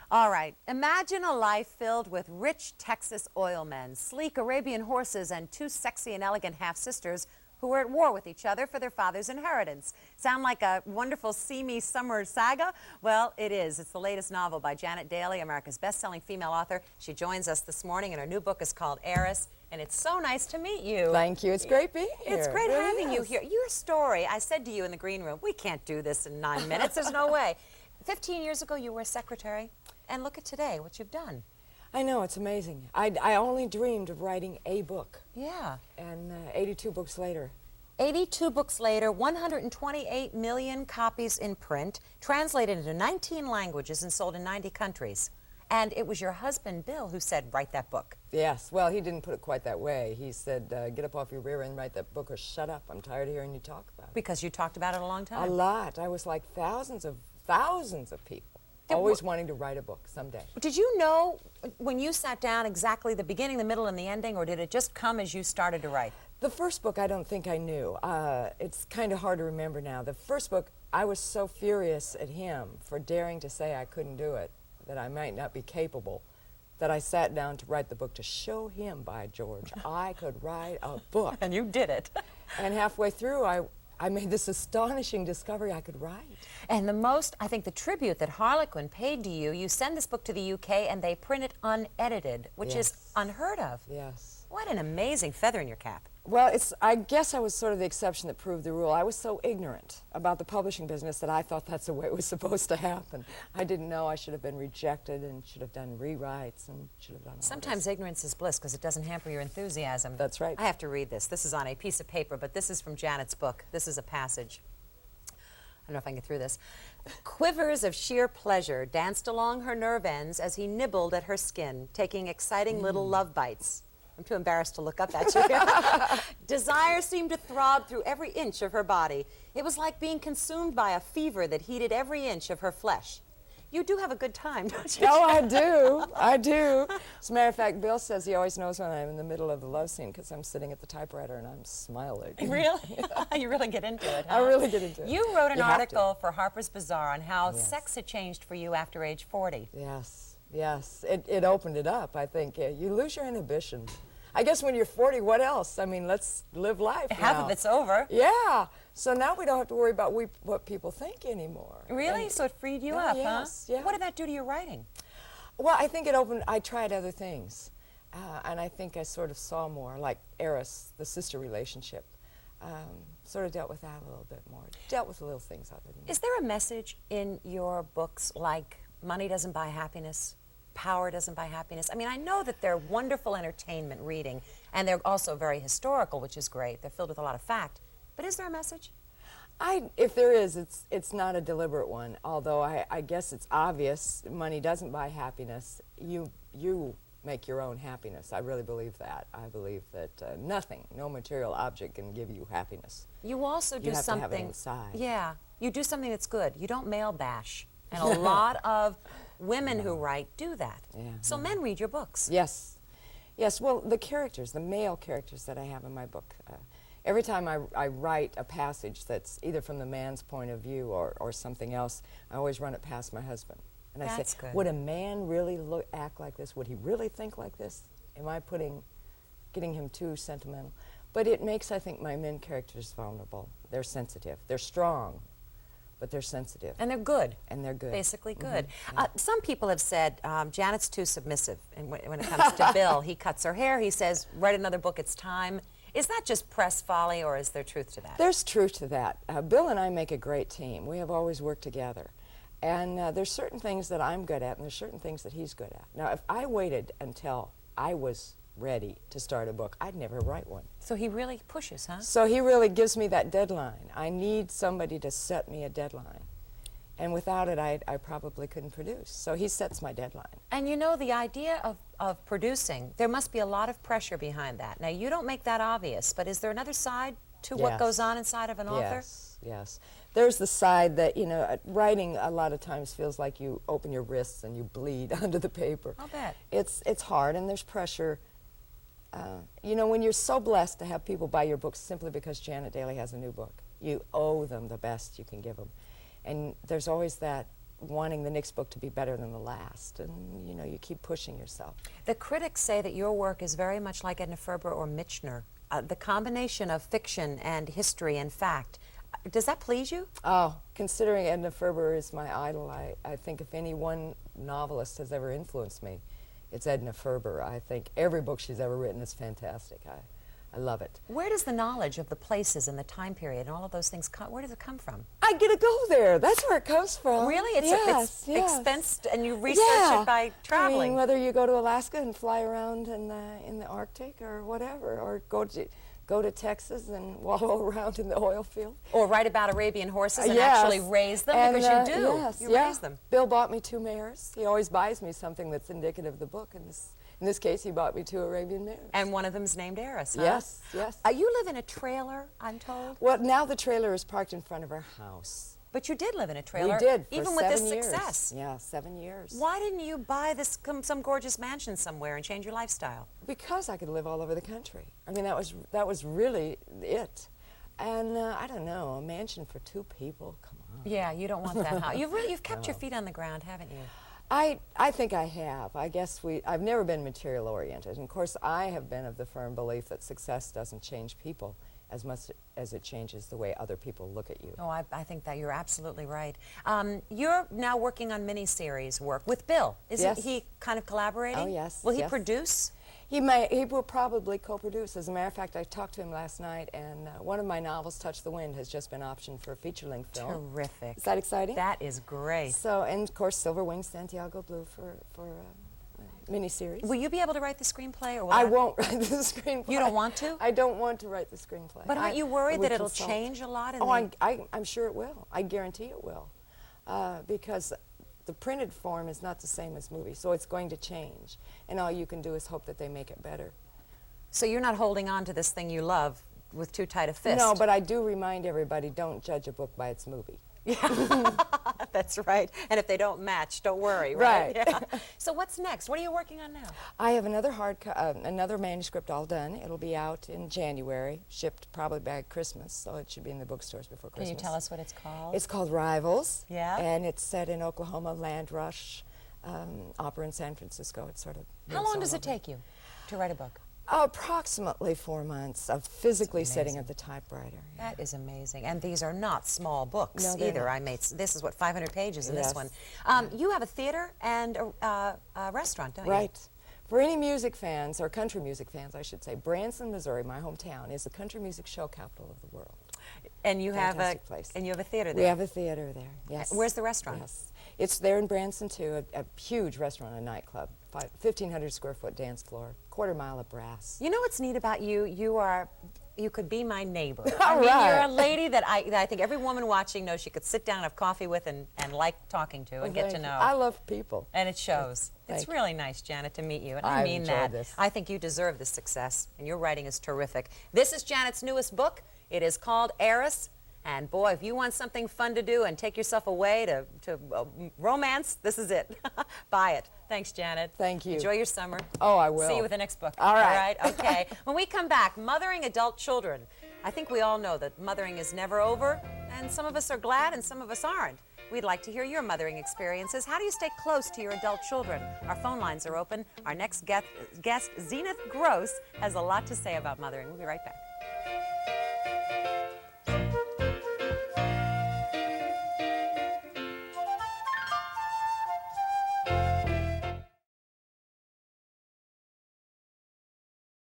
All right, imagine a life filled with rich Texas oil men, sleek Arabian horses, and two sexy and elegant half-sisters who were at war with each other for their father's inheritance. Sound like a wonderful seamy summer saga? Well, it is. It's the latest novel by Janet Dailey, America's best-selling female author. She joins us this morning, and her new book is called Heiress, and it's so nice to meet you. Thank you. It's great being here. It's great having you here. Your story, I said to you in the green room, we can't do this in 9 minutes. There's no way. 15 years ago, you were a secretary, and look at today, what you've done. I know, it's amazing. I only dreamed of writing a book. Yeah. And 82 books later. 82 books later, 128 million copies in print, translated into 19 languages and sold in 90 countries. And it was your husband, Bill, who said, write that book. Yes, well, he didn't put it quite that way. He said, get up off your rear end and write that book, or shut up. I'm tired of hearing you talk about it. Because you talked about it a long time. A lot. I was like thousands of people. Always wanting to write a book someday. Did you know when you sat down exactly the beginning, the middle, and the ending, or did it just come as you started to write? The first book, I don't think I knew. It's kind of hard to remember now. The first book, I was so furious at him for daring to say I couldn't do it, that I might not be capable, that I sat down to write the book to show him, by George, I could write a book. And you did it. And halfway through, I made this astonishing discovery I could write. And I think the tribute that Harlequin paid to you, you send this book to the UK and they print it unedited, which is unheard of. Yes. What an amazing feather in your cap. Well, I guess I was sort of the exception that proved the rule. I was so ignorant about the publishing business that I thought that's the way it was supposed to happen. I didn't know I should have been rejected and should have done rewrites and should have done all Sometimes this. Ignorance is bliss because it doesn't hamper your enthusiasm. That's right. I have to read this. This is on a piece of paper, but this is from Janet's book. This is a passage. I don't know if I can get through this. Quivers of sheer pleasure danced along her nerve ends as he nibbled at her skin, taking exciting little love bites. I'm too embarrassed to look up at you. Desire seemed to throb through every inch of her body. It was like being consumed by a fever that heated every inch of her flesh. You do have a good time, don't you? Oh, I do. I do. As a matter of fact, Bill says he always knows when I'm in the middle of the love scene because I'm sitting at the typewriter and I'm smiling. Really? You really get into it, huh? I really get into it. You wrote an article for Harper's Bazaar on how sex had changed for you after age 40. Yes, yes. It opened it up, I think. You lose your inhibitions. I guess when you're 40, what else? I mean, let's live life Half of it's over. Yeah. So now we don't have to worry about what people think anymore. Really? And so it freed you up, yes, huh? Yeah. What did that do to your writing? Well, I think I tried other things. And I think I sort of saw more, like Heiress, the sister relationship. Sort of dealt with that a little bit more. Dealt with the little things other than that. Is there a message in your books like money doesn't buy happiness? Power doesn't buy happiness. I mean, I know that they're wonderful entertainment reading, and they're also very historical, which is great. They're filled with a lot of fact. But is there a message? If there is, it's not a deliberate one, although I guess it's obvious money doesn't buy happiness. You make your own happiness. I really believe that. I believe that nothing, no material object can give you happiness. You also do you have something. To have it inside. Yeah, you do something that's good. You don't mail bash. And a lot of women who write do that. Yeah, so men read your books. Yes. Yes, well, the characters, the male characters that I have in my book, every time I write a passage that's either from the man's point of view or something else, I always run it past my husband. And I say, good. Would a man really act like this? Would he really think like this? Am I getting him too sentimental? But it makes, I think, my men characters vulnerable. They're sensitive. They're strong, but they're sensitive. And they're good. And they're good. Basically good. Mm-hmm. Yeah. Some people have said Janet's too submissive. And when it comes to Bill, he cuts her hair. He says, write another book, it's time. Is that just press folly, or is there truth to that? There's truth to that. Bill and I make a great team. We have always worked together. And there's certain things that I'm good at, and there's certain things that he's good at. Now, if I waited until I was ready to start a book, I'd never write one. So he really pushes, huh? So he really gives me that deadline. I need somebody to set me a deadline. And without it, I probably couldn't produce. So he sets my deadline. And you know, the idea of producing, there must be a lot of pressure behind that. Now, you don't make that obvious, but is there another side to what goes on inside of an author? Yes, yes. There's the side that, you know, writing a lot of times feels like you open your wrists and you bleed under the paper. I'll bet. It's hard, and there's pressure. You know, when you're so blessed to have people buy your books simply because Janet Dailey has a new book, you owe them the best you can give them. And there's always that wanting the next book to be better than the last, and you know, you keep pushing yourself. The critics say that your work is very much like Edna Ferber or Michener, the combination of fiction and history and fact. Does that please you? Oh, considering Edna Ferber is my idol, I think if any one novelist has ever influenced me, it's Edna Ferber. I think every book she's ever written is fantastic. I love it. Where does the knowledge of the places and the time period and all of those things come? Where does it come from? I get to go there. That's where it comes from. Really? It's yes. expensed and you research it by traveling. I mean, whether you go to Alaska and fly around in the Arctic or whatever, or go to Texas and wallow around in the oil field. Or write about Arabian horses and Yes. actually raise them, And, because you do. Yes, You raise them. Bill bought me 2 mares. He always buys me something that's indicative of the book. In this case, he bought me 2 Arabian mares. And one of them's named Eris, huh? Yes, yes. You live in a trailer, I'm told? Well, now the trailer is parked in front of our house. But you did live in a trailer. We did, for even with 7 this years. success. Yeah, 7 years. Why didn't you buy this some gorgeous mansion somewhere and change your lifestyle? Because I could live all over the country. I mean, that was really it. And I don't know, a mansion for 2 people, come on. Yeah, you don't want that house. You've kept your feet on the ground, haven't you? I think I have. I guess I've never been material oriented. And of course, I have been of the firm belief that success doesn't change people as much as it changes the way other people look at you. Oh, I think that you're absolutely right. You're now working on miniseries work with Bill. Isn't he kind of collaborating? Oh, yes. Will he yes. produce? He will probably co-produce. As a matter of fact, I talked to him last night, and one of my novels, Touch the Wind, has just been optioned for a feature-length film. Terrific. Is that exciting? That is great. So, and of course, Silver Wings, Santiago Blue for miniseries. Will you be able to write the screenplay? Or will I that- won't write the screenplay. You don't want to? I don't want to write the screenplay. But aren't you worried that it'll consult. change a lot? I'm sure it will. I guarantee it will. Because the printed form is not the same as movie, so it's going to change. And all you can do is hope that they make it better. So you're not holding on to this thing you love with too tight a fist? No, but I do remind everybody, don't judge a book by its movie. Yeah, that's right. And if they don't match, don't worry, right? Right. Yeah. So what's next? What are you working on now? I have another manuscript all done. It'll be out in January, shipped probably by Christmas, so it should be in the bookstores before Christmas. Can you tell us what it's called? It's called Rivals. Yeah. And it's set in Oklahoma, Land Rush, opera in San Francisco. It's sort of. How long does it take you to write a book? Approximately 4 months of physically sitting at the typewriter. Yeah. That is amazing. And these are not small books No, they're either. not. This is what, 500 pages in this Yes. one. You have a theater and a restaurant, don't you? Right. For any music fans, or country music fans, I should say, Branson, Missouri, my hometown, is the country music show capital of the world. And you have Fantastic place. and you have a theater there. We have a theater there, yes. Where's the restaurant? Yes. It's there in Branson, too, a huge restaurant, a nightclub, 1,500 square foot dance floor, quarter-mile of brass. You know what's neat about you? You could be my neighbor. All You're right. a lady that I think every woman watching knows she could sit down and have coffee with and like talking to and get to Thank you. know. I love people. And it shows. Thank It's you. really nice, Janet, to meet you. And I've I mean enjoyed that. this. I think you deserve this success. And your writing is terrific. This is Janet's newest book. It is called Eris. And boy, if you want something fun to do and take yourself away to romance, this is it. Buy it. Thanks, Janet. Thank you. Enjoy your summer. Oh, I will. See you with the next book. All right. All right? Okay. When we come back, mothering adult children. I think we all know that mothering is never over, and some of us are glad and some of us aren't. We'd like to hear your mothering experiences. How do you stay close to your adult children? Our phone lines are open. Our next guest, Zenith Gross, has a lot to say about mothering. We'll be right back.